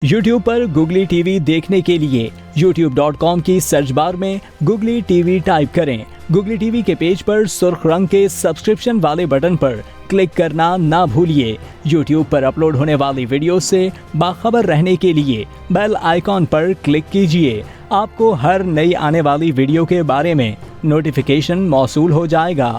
YouTube पर googly TV देखने के लिए youtube.com की सर्च बार में गुगली टीवी टाइप करें। गुगली टीवी के पेज पर सुर्ख रंग के सब्सक्रिप्शन वाले बटन पर क्लिक करना ना भूलिए। YouTube पर अपलोड होने वाली वीडियो से बाखबर रहने के लिए बेल आइकॉन पर क्लिक कीजिए। आपको हर नई आने वाली वीडियो के बारे में नोटिफिकेशन मौसूल हो जाएगा।